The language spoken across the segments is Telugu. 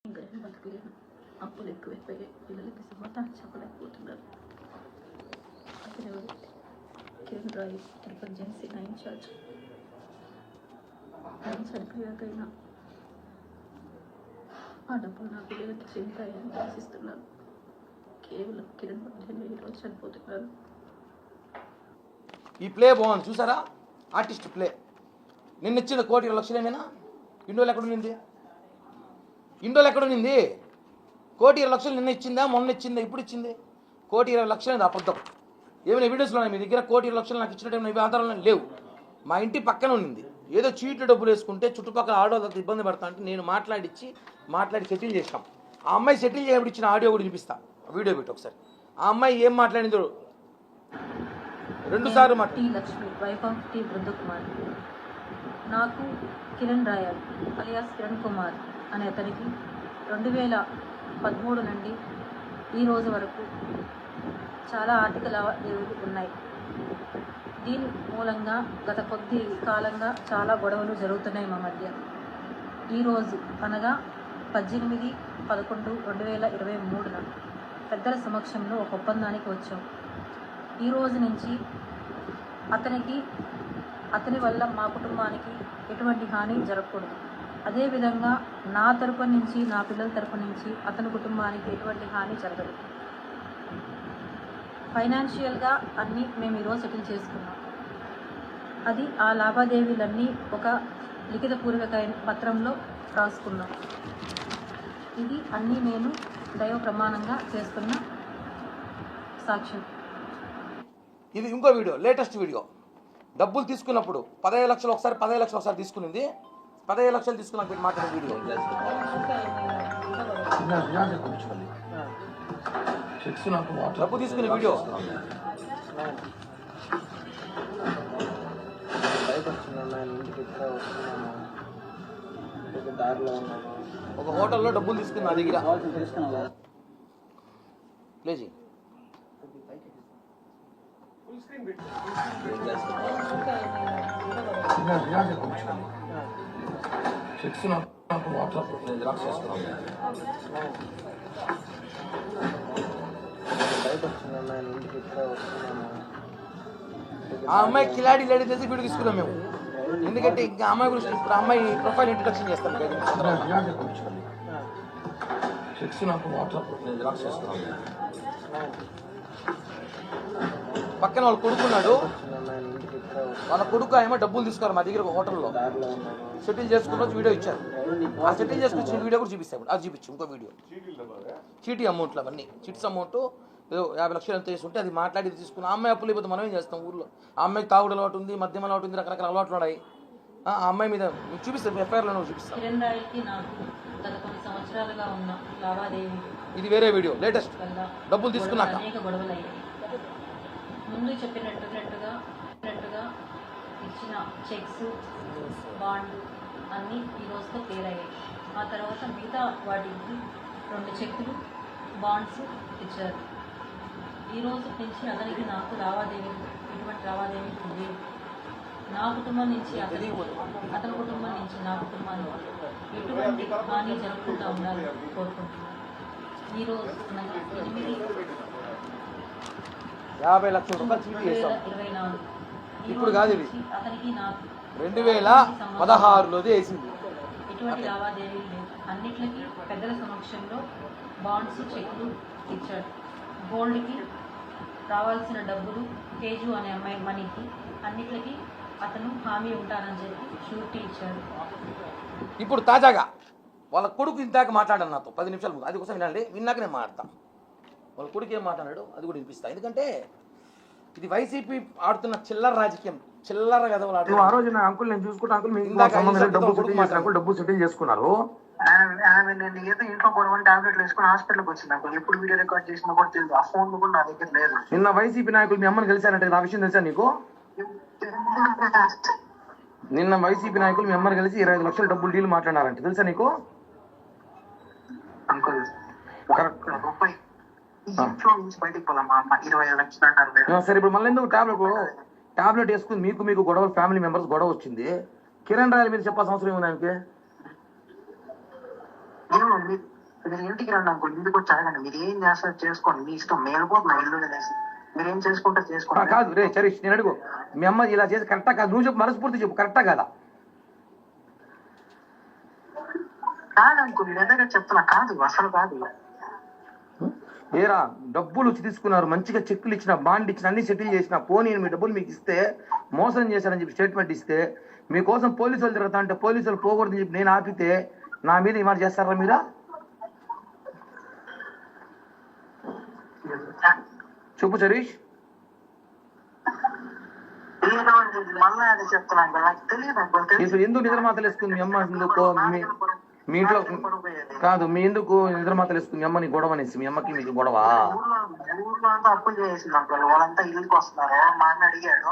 ఇంకేం బతకలేను. అప్పులు ఎక్కువైపోయాయి. పిల్లలకి సమాధానం చెప్పలేకపోతున్నారు. అతను ఎవరు? కిరణ్ రాయ్, తిరుపతి జెన్సీ నా ఇన్ఛార్జ్. ఆయన చనిపోయాకైనా ఆ డబ్బులు నా పిల్లలకి చెందుతాయని ఆశిస్తున్నాను. కేవలం కిరణ్ మధ్యనే ఈరోజు చనిపోతున్నారు. ఈ ప్లే బాగుంది చూసారా, ఆర్టిస్ట్ ప్లే. నిన్న ఇచ్చిన 1,20,00,000 ఇండోలు ఎక్కడుంది? ఇండోలు ఎక్కడుంది? 1,20,00,000 నిన్న ఇచ్చిందా, మొన్న ఇచ్చిందా, ఇప్పుడు ఇచ్చింది? 1,20,00,000 అబద్ధం. ఏమైనా ఎవిడెన్స్లో ఉన్నాయి మీ దగ్గర? 1,20,00,000 నాకు ఇచ్చినట్టు ఇవి ఆధారాలు లేవు. మా ఇంటి పక్కన ఉన్నింది. ఏదో చీట్లు డబ్బులు వేసుకుంటే చుట్టుపక్కల ఆడవాళ్ళతో ఇబ్బంది పడతా అంటే నేను మాట్లాడి సెటిల్ చేసాం. ఆ అమ్మాయి సెటిల్ చేయబడి ఇచ్చిన ఆడియో కూడా వినిపిస్తా, వీడియో పెట్టి ఒకసారి. ఆ అమ్మాయి ఏం మాట్లాడిందో 2 సార్లు T Lakshmi, wife of T Brindakumar. నాకు కిరణ్ రాయల్ అలియాస్ కిరణ్ కుమార్ అనే అతనికి 2013 నుండి ఈ రోజు వరకు చాలా ఆర్థిక లావాదేవీలు ఉన్నాయి. దీని మూలంగా గత కొద్ది కాలంగా చాలా గొడవలు జరుగుతున్నాయి మా మధ్య. ఈరోజు అనగా 18/11/2023 పెద్దల సమక్షంలో ఒక ఒప్పందానికి వచ్చాం. ఈ రోజు నుంచి అతని వల్ల మా కుటుంబానికి ఎటువంటి హాని జరగకూడదు. అదేవిధంగా నా తరపు నుంచి, నా పిల్లల తరపు నుంచి అతని కుటుంబానికి ఎటువంటి హాని జరగదు. ఫైనాన్షియల్గా అన్నీ మేము ఈరోజు సెటిల్ చేసుకున్నాం. అది ఆ లావాదేవీలన్నీ ఒక లిఖితపూర్వక పత్రంలో రాసుకున్నాం. ఇది అన్నీ నేను దైవ ప్రమాణంగా చేస్తున్న సాక్ష్యం. ఇది ఇంకో వీడియో, లేటెస్ట్ వీడియో. డబ్బులు తీసుకున్నప్పుడు 15,00,000 ఒకసారి, 15,00,000 ఒకసారి తీసుకునింది. 15,00,000 తీసుకున్నాక పెట్టి మాట్లాడే వీడియో. డబ్బు తీసుకునే వీడియో. ఒక హోటల్లో డబ్బులు తీసుకుని నా దగ్గర ప్లేజీ ఆ అమ్మాయి కిలాడి లేడీ తెలిసి వీడియో తీసుకున్నాం మేము. ఎందుకంటే ఇంకా అమ్మాయి గురించి ఇప్పుడు అమ్మాయి ప్రొఫైల్ ఇంట్రడక్షన్ చేస్తాం. పక్కన వాళ్ళు కొడుకున్నాడు. వాళ్ళ కొడుకు ఏమో డబ్బులు తీసుకోవాలి మా దగ్గర ఒక హోటల్లో సెటిల్ చేసుకున్న రోజు వీడియో ఇచ్చారు. ఆ సెటిల్ చేసుకొచ్చిన వీడియో కూడా చూపిస్తాను. అది చూపించు ఇంకో వీడియో. చీటీ అమౌంట్లు అవన్నీ చిట్స్ అమౌంట్ ఏదో 50,00,000 ఎంత తీసుకుంటే అది మాట్లాడి తీసుకుని ఆ అమ్మాయి అప్పులు అయిపోతే మనం ఏం చేస్తాం? ఊర్లో ఆ అమ్మాయికి తాగుడు అలవాటు ఉంది, మద్యం అలవాటు ఉంది, రకరకాల అలవాట్లు ఉన్నాయి. ఆ అమ్మాయి మీద చూపిస్తాను, ఎఫ్ఐఆర్లో చూపిస్తాను. ఇది వేరే వీడియో, లేటెస్ట్. డబ్బులు తీసుకున్నాక ముందు చెప్పినట్టుగా ఇచ్చిన చెక్స్, బాండ్ అన్నీ ఈ రోజుతో క్లియర్ అయ్యాయి. ఆ తర్వాత మిగతా వాటికి 2 చెక్కులు, బాండ్స్ ఇచ్చారు. ఈ రోజు నుంచి అతనికి నాకు ఎటువంటి లావాదేవీలు లేవు. నా కుటుంబం నుంచి అతని కుటుంబం నుంచి నా కుటుంబానికి ఎటువంటి హాని జరగకుండా ఉండాలని కోరుకుంటున్నాను. ఈరోజు 50,00,000 చీటీ చేస్తాం. 2024 ఇప్పుడు కాదు, ఇది అతనికి నాకు 2016లోది వేసింది. ఎటువంటి లావాదేవీలు లేవు. అన్నిటికీ పెద్దల సమక్షంలో బాండ్స్, చెక్లు ఇచ్చాడు. గోల్డ్కి రావాల్సిన డబ్బులు, తేజు అనే అమ్మాయి మనీకి అన్నిటికీ అతను హామీ ఉంటానని చెప్పి షూరిటీ ఇచ్చాడు. ఇప్పుడు తాజాగా వాళ్ళ కొడుకు ఇందాక మాట్లాడాను నాతో 10 నిమిషాల ముందు. అది కోసం వినండి, విన్నాక నేను మాట్లాడతాను. వాళ్ళ కొడుకు ఏం మాట్లాడాడు అది కూడా వినిపిస్తా. ఎందుకంటే ఇది వైసీపీ ఆడుతున్న చిల్లర రాజకీయం, చిల్లర గదవలు ఆడు. ఆ రోజు నా అంకుల్ నేను చూసుకుంటా, అంకుల్ డబ్బు సెటిల్ చేసుకున్నారు. నేను ఏదో ఇంట్లో కొనుగోలు టాబ్లెట్లు వేసుకుని హాస్పిటల్కి వచ్చింది. అంకుల్ ఎప్పుడు వీడియో రికార్డ్ చేసినా కూడా తెలియదు. ఆ ఫోన్ కూడా నా దగ్గర లేదు. నిన్న వైసీపీ నాయకులు మీ అమ్మని కలిశారంటే నా విషయం తెలుసా నీకు? నిన్న వైసీపీ నాయకులు మీ అమ్మని కలిసి 25,00,000 డబ్బులు డీల్ మాట్లాడారంటే తెలుసా నీకు? అంకుల్ సరే, ఇప్పుడు మళ్ళీ ఎందుకు టాబ్లెట్ వేసుకుని మీకు గొడవ, ఫ్యామిలీ మెంబర్స్ గొడవ వచ్చింది. కిరణ్ రాయల్ మీద చెప్పాల్సిన అవసరం ఏముంది ఆయనకి? అనుకోండి, మీరు ఇంటికి రండి అనుకోండి, ఇంటికి వచ్చి అడగండి, మీరు ఏం చేస్తారు చేసుకోండి, మీ ఇష్టం, మేము పోతున్నా ఇల్లు అనేసి, మీరు ఏం చేసుకుంటారు చేసుకోండి. కాదు రే చరీష్, నేను అడుగు, మీ అమ్మ ఇలా చేసి కరెక్టా కాదు? నువ్వు చెప్పు, మనస్ఫూర్తి చెప్పు, కరెక్టా కాదా? కాదనుకో, మీ దగ్గర చెప్తున్నా, కాదు అసలు కాదు. ఏరా డబ్బులు వచ్చి తీసుకున్నారు, మంచిగా చెక్కులు ఇచ్చిన, బాండ్ ఇచ్చిన, అన్ని సెటిల్ చేసిన, పోనీ మీ డబ్బులు మీకు ఇస్తే మోసం చేశారని చెప్పి స్టేట్మెంట్ ఇస్తే, మీకోసం పోలీసు వాళ్ళు తిరుగుతా అంటే పోలీసులు పోకూడదని చెప్పి నేను ఆపితే నా మీద ఈ మాట చేస్తారా మీరా? చెప్పు చరీష్. మళ్ళీ అది చెప్తున్నాను, నాకు తెలియదు. ఇప్పుడు ఎందుకు నిద్ర మాతలు వేసుకుంది మీ అమ్మ? ఎందుకు మీ ఇంట్లో కాదు, మీ ఎందుకు నిద్ర మాతలు వేసుకుంది మీ అమ్మని? గొడవ అనేసి మీ అమ్మకి మీకు గొడవ? ఊర్లో అంతా అప్పులు చేసింది అంటారు, వాళ్ళంతా ఇల్లుకి వస్తున్నారు, మా అన్న అడిగాడు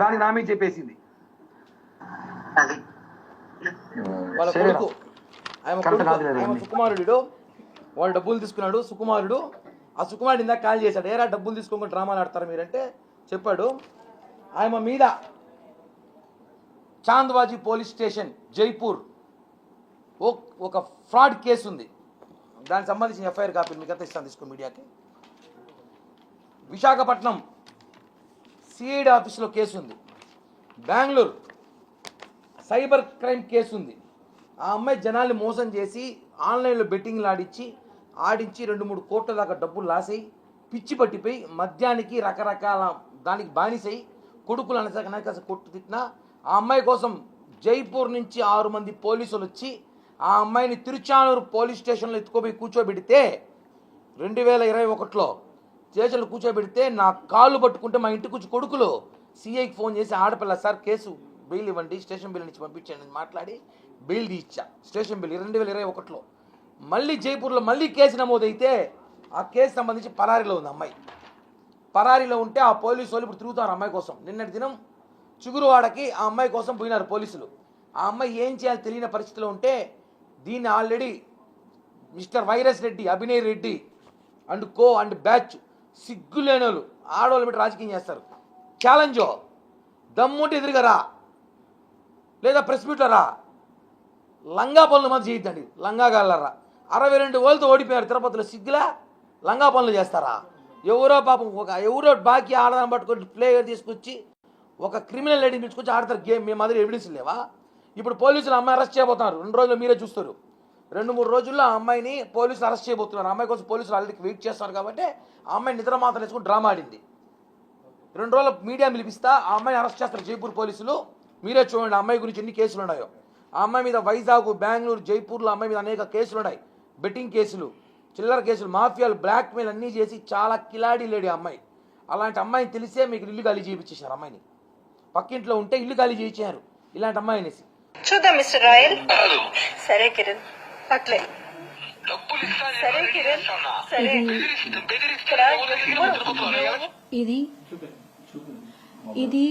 దానికి నా మీద చెప్పేసింది. అది వాళ్ళ కొడుకు ఆయన సుకుమారుడు, వాళ్ళు డబ్బులు తీసుకున్నాడు సుకుమారుడు. ఆ సుకుమారుడు ఇందాక కాల్ చేశాడు, ఏరా డబ్బులు తీసుకోకుండా డ్రామాలు ఆడతారా మీరంటే చెప్పాడు. ఆయన మీద చాంద్వాజీ పోలీస్ స్టేషన్ జైపూర్ ఒక ఫ్రాడ్ కేసు ఉంది. దానికి సంబంధించిన ఎఫ్ఐఆర్ కాపీ మీకు అంతా ఇస్తాను, తీసుకో మీడియాకి. విశాఖపట్నం సిఐడి ఆఫీసులో కేసు ఉంది. బెంగళూరు సైబర్ క్రైమ్ కేసు ఉంది. ఆ అమ్మాయి జనాల్ని మోసం చేసి ఆన్లైన్లో బెట్టింగ్లు ఆడించి 2-3 కోట్ల దాకా డబ్బులు లాసై పిచ్చి పట్టిపోయి మద్యానికి రకరకాల దానికి బానిసై కొడుకులు అనసా కొట్టు తిట్టినా ఆ అమ్మాయి కోసం జైపూర్ నుంచి 6 మంది పోలీసులు వచ్చి ఆ అమ్మాయిని తిరుచానూరు పోలీస్ స్టేషన్లో ఎత్తుకోపోయి కూర్చోబెడితే 2021లో స్టేషన్లో కూర్చోబెడితే నా కాళ్ళు పట్టుకుంటే మా ఇంటికి వచ్చి కొడుకులు సిఐకి ఫోన్ చేసి, ఆడపిల్ల సార్ కేసు బెయిల్ ఇవ్వండి, స్టేషన్ బిల్ నుంచి పంపించండి మాట్లాడి బెయిల్ ఇచ్చా. స్టేషన్ బిల్ 2021లో. మళ్ళీ జైపూర్లో మళ్ళీ కేసు నమోదైతే ఆ కేసు సంబంధించి పరారీలో ఉంది అమ్మాయి. పరారీలో ఉంటే ఆ పోలీసు వాళ్ళు ఇప్పుడు తిరుగుతారు అమ్మాయి కోసం. నిన్నటి దినం చిగురువాడకి ఆ అమ్మాయి కోసం పోయినారు పోలీసులు. ఆ అమ్మాయి ఏం చేయాలో తెలియని పరిస్థితిలో ఉంటే దీన్ని already mister virus Reddy, Abhinay Reddy and batch సిగ్గులేని వాళ్ళు ఆడవాళ్ళు పెట్టి రాజకీయం చేస్తారు. ఛాలెంజో దమ్ముంటే ఎదురుగారా, లేదా ప్రెస్ మీట్లో రా, లంగా పనులు మాత్రం చేయొద్దండి. లంగా గాలరా 62 ఓళ్ళతో ఓడిపోయారు తిరుపతిలో, సిగ్గులా లంగా పనులు చేస్తారా? ఎవరో పాపం ఎవరో బాకీ ఆడదాన్ని పట్టుకొని ప్లేయర్ తీసుకొచ్చి ఒక క్రిమినల్ లేడీని తీసుకొచ్చి ఆడతారు గేమ్. మేము మాదిరి ఎవిడెన్స్ లేవా? ఇప్పుడు పోలీసులు అమ్మాయి అరెస్ట్ చేయబోతున్నారు. 2 రోజులు మీరే చూస్తారు. 2-3 రోజుల్లో ఆ అమ్మాయిని పోలీసులు అరెస్ట్ చేయబోతున్నారు. అమ్మాయి కోసం పోలీసులు ఆల్రెడీ వెయిట్ చేస్తున్నారు కాబట్టి ఆ అమ్మాయి నిద్ర మాత్రం వేసుకుని డ్రామా ఆడింది. 2 రోజుల మీడియా పిలిపిస్తా, ఆ అమ్మాయిని అరెస్ట్ చేస్తారు జైపూర్ పోలీసులు. మీరే చూడండి ఆ అమ్మాయి గురించి ఎన్ని కేసులు ఉన్నాయో. ఆ అమ్మాయి మీద వైజాగ్, బెంగళూరు, జైపూర్లో అమ్మాయి మీద అనేక కేసులు ఉన్నాయి. బెట్టింగ్ కేసులు, చిల్లర కేసులు, మాఫియాలు, బ్లాక్మెయిల్ అన్నీ చేసి చాలా కిలాడీ లేడీ అమ్మాయి. అలాంటి అమ్మాయిని తెలిసే మీకు ఇల్లు ఖాళీ చేయించేశారు. అమ్మాయిని పక్కింట్లో ఉంటే ఇల్లు ఖాళీ చేయించారు ఇలాంటి అమ్మాయి అనేసి. చూద్దాం మిస్టర్ రాయల్. సరే కిరణ్, అట్లే సరే కిరణ్, సరే. ఇది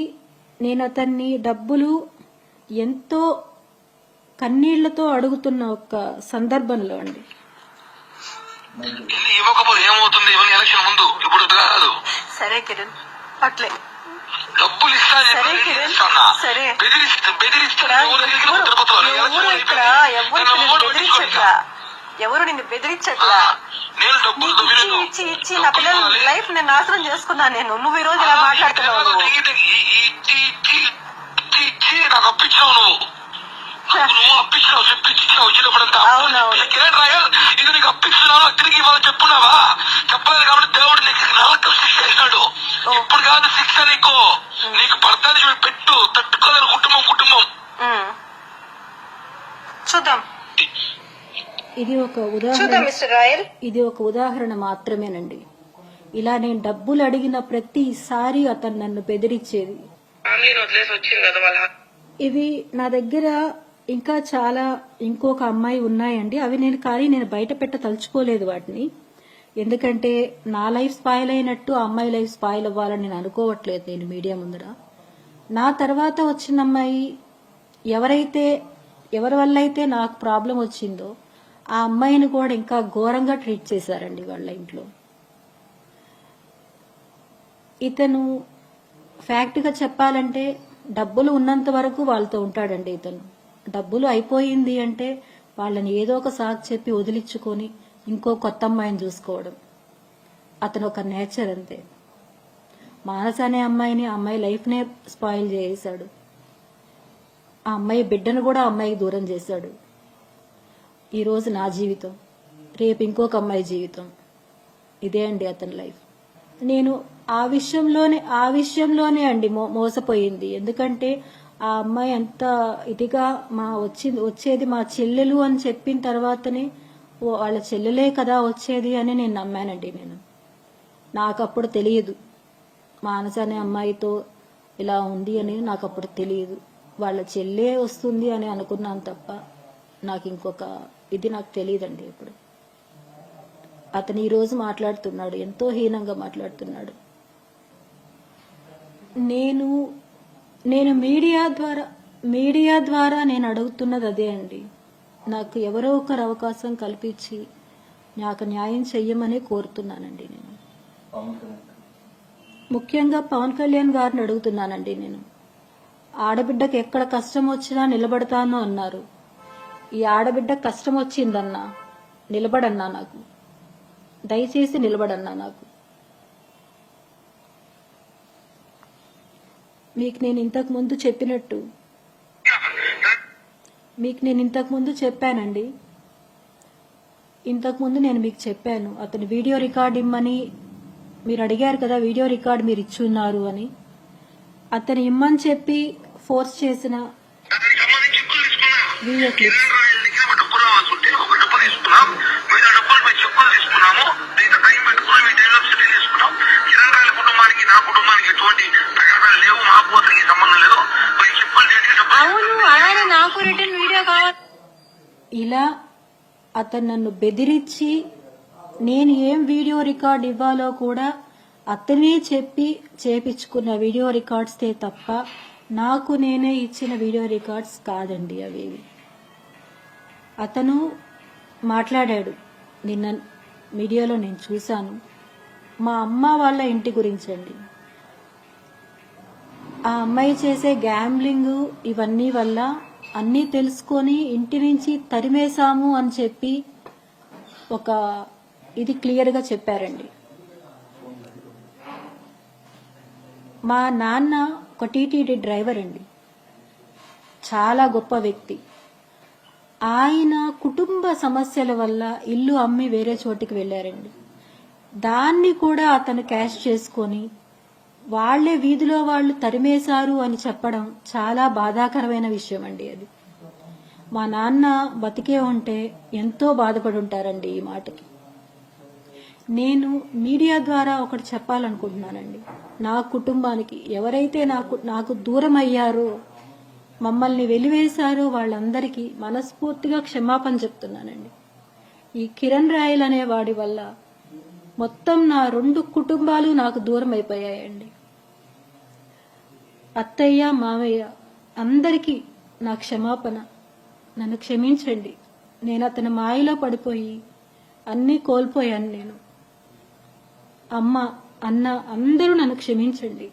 నేను అతన్ని డబ్బులు ఎంతో కన్నీళ్లతో అడుగుతున్న ఒక సందర్భంలో అండి. ఇవ్వకపోతే ఏమవుతుంది? ఇవన్నీ ఎలక్షన్ ముందు, ఇప్పుడు కాదు. సరే కిరణ్, అట్లే డబ్బులు ఇస్తాను, ఎవరు నిన్ను బెదిరించట్లా. ఇచ్చి ఇచ్చి నా పిల్లల లైఫ్ నేను నాశనం చేసుకున్నా. నువ్వు ఈ రోజు ఇలా మాట్లాడుతున్నావు. నాకు అప్పించావు, నువ్వు అప్పించావు, చెప్పించావు వచ్చినప్పుడంతా. ఇది నీకు అప్పిస్తున్నావు, తిరిగి వాళ్ళు చెప్పున్నావా? చెప్పలేదు కాబట్టి దేవుడు నీకు నరకం శిక్ష చేశాడు. ఇప్పుడు కాదు శిక్ష నీకు, నీకు పడతాది పెట్టు, తట్టుకోలేని కుటుంబం. చూద్దాం. ఇది ఒక ఉదాహరణ మాత్రమేనండి. ఇలా నేను డబ్బులు అడిగిన ప్రతిసారి అతను నన్ను బెదిరించేది. ఇవి నా దగ్గర ఇంకా చాలా ఇంకొక అమ్మాయి ఉన్నాయండి. అవి నేను బయట తలుచుకోలేదు వాటిని. ఎందుకంటే నా లైఫ్ స్పాయిల్ అయినట్టు ఆ అమ్మాయి లైఫ్ స్పాయిల్ అవ్వాలని నేను అనుకోవట్లేదు నేను మీడియా ముందర. నా తర్వాత వచ్చిన అమ్మాయి ఎవరి వల్ల అయితే నాకు ప్రాబ్లం వచ్చిందో ఆ అమ్మాయిని కూడా ఇంకా ఘోరంగా ట్రీట్ చేశారండి వాళ్ళ ఇంట్లో. ఇతను ఫ్యాక్ట్గా చెప్పాలంటే డబ్బులు ఉన్నంత వరకు వాళ్ళతో ఉంటాడండి. ఇతను డబ్బులు అయిపోయింది అంటే వాళ్ళని ఏదో ఒక సాకు చెప్పి వదిలించుకొని ఇంకో కొత్త అమ్మాయిని చూసుకోవడం. అతను ఒక నేచర్ అంతే. మానస అనే అమ్మాయిని, ఆ అమ్మాయి లైఫ్నే స్పాయిల్ చేశాడు. ఆ అమ్మాయి బిడ్డను కూడా ఆ అమ్మాయికి దూరం చేశాడు. ఈరోజు నా జీవితం, రేపు ఇంకొక అమ్మాయి జీవితం. ఇదే అండి అతని లైఫ్. నేను ఆ విషయంలోనే అండి మోసపోయింది. ఎందుకంటే ఆ అమ్మాయి అంత ఇదిగా వచ్చేది మా చెల్లెలు అని చెప్పిన తర్వాతనే వాళ్ళ చెల్లెలే కదా వచ్చేది అని నేను నమ్మానండి. నాకు అప్పుడు తెలియదు మానస అనే అమ్మాయితో ఇలా ఉంది అని. నాకు అప్పుడు తెలియదు. వాళ్ళ చెల్లె వస్తుంది అని అనుకున్నాను తప్ప నాకు ఇంకొక ఇది నాకు తెలియదండి. ఇప్పుడు అతను ఈరోజు మాట్లాడుతున్నాడు, ఎంతో హీనంగా మాట్లాడుతున్నాడు. నేను మీడియా ద్వారా నేను అడుగుతున్నది అదే అండి. నాకు ఎవరో ఒకరు అవకాశం కల్పించి నాకు న్యాయం చెయ్యమని కోరుతున్నానండి. నేను ముఖ్యంగా పవన్ కళ్యాణ్ గారిని అడుగుతున్నానండి. నేను ఆడబిడ్డకు ఎక్కడ కష్టం వచ్చినా నిలబడతాను అన్నారు. ఈ ఆడబిడ్డ కష్టం వచ్చిందన్నా నిలబడన్నా, నాకు దయచేసి నిలబడన్నా. నాకు మీకు నేను ఇంతకు ముందు చెప్పానండి. ఇంతకుముందు నేను మీకు చెప్పాను, అతను వీడియో రికార్డ్ ఇమ్మని మీరు అడిగారు కదా, వీడియో రికార్డ్ మీరు ఇచ్చున్నారు అని. అతను ఇమ్మని చెప్పి ఫోర్స్ చేసిన వీడియో క్లిప్స్. ఇలా అతను నన్ను బెదిరించి నేను ఏం వీడియో రికార్డ్ ఇవ్వాలో కూడా అతనే చెప్పి చేపించుకున్న వీడియో రికార్డ్స్తే తప్ప నాకు నేనే ఇచ్చిన వీడియో రికార్డ్స్ కాదండి అవేవి. అతను మాట్లాడాడు నిన్న మీడియాలో, నేను చూశాను. మా అమ్మ వాళ్ళ ఇంటి గురించండి. ఆ అమ్మాయి చేసే గ్యాంబ్లింగ్ ఇవన్నీ వల్ల అన్నీ తెలుసుకొని ఇంటి నుంచి తరిమేశాము అని చెప్పి ఒక ఇది క్లియర్గా చెప్పారండి. మా నాన్న ఒక టీటీడీ డ్రైవర్ అండి, చాలా గొప్ప వ్యక్తి. ఆయన కుటుంబ సమస్యల వల్ల ఇల్లు అమ్మి వేరే చోటికి వెళ్ళారండి. దాన్ని కూడా అతను క్యాష్ చేసుకొని వాళ్లే వీధిలో వాళ్ళు తరిమేశారు అని చెప్పడం చాలా బాధాకరమైన విషయం అండి. అది మా నాన్న బతికే ఉంటే ఎంతో బాధపడి ఉంటారండి ఈ మాటకి. నేను మీడియా ద్వారా ఒకటి చెప్పాలనుకుంటున్నానండి. నా కుటుంబానికి ఎవరైతే నాకు దూరం అయ్యారో, మమ్మల్ని వెలివేశారో వాళ్ళందరికీ మనస్ఫూర్తిగా క్షమాపణ చెప్తున్నానండి. ఈ కిరణ్ రాయల్ అనే వాడి వల్ల మొత్తం నా 2 కుటుంబాలు నాకు దూరం అయిపోయాయండి. అత్తయ్య, మావయ్య అందరికీ నా క్షమాపణ. నన్ను క్షమించండి. నేను అతని మాయలో పడిపోయి అన్నీ కోల్పోయాను. నేను అమ్మ, అన్న అందరూ నన్ను క్షమించండి.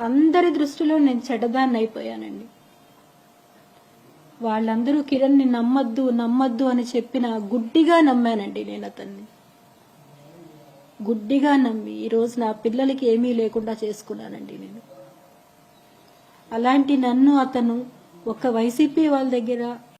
అందరి దృష్టిలో నేను చెడ్డదాన్ని అయిపోయానండి. వాళ్ళందరూ కిరణ్ని నమ్మద్దు అని చెప్పిన గుడ్డిగా నమ్మానండి. నేను అతన్ని గుడ్డిగా నమ్మి ఈరోజు నా పిల్లలకి ఏమీ లేకుండా చేసుకున్నానండి నేను. అలాంటి నన్ను అతను ఒక వైసీపీ వాళ్ళ దగ్గర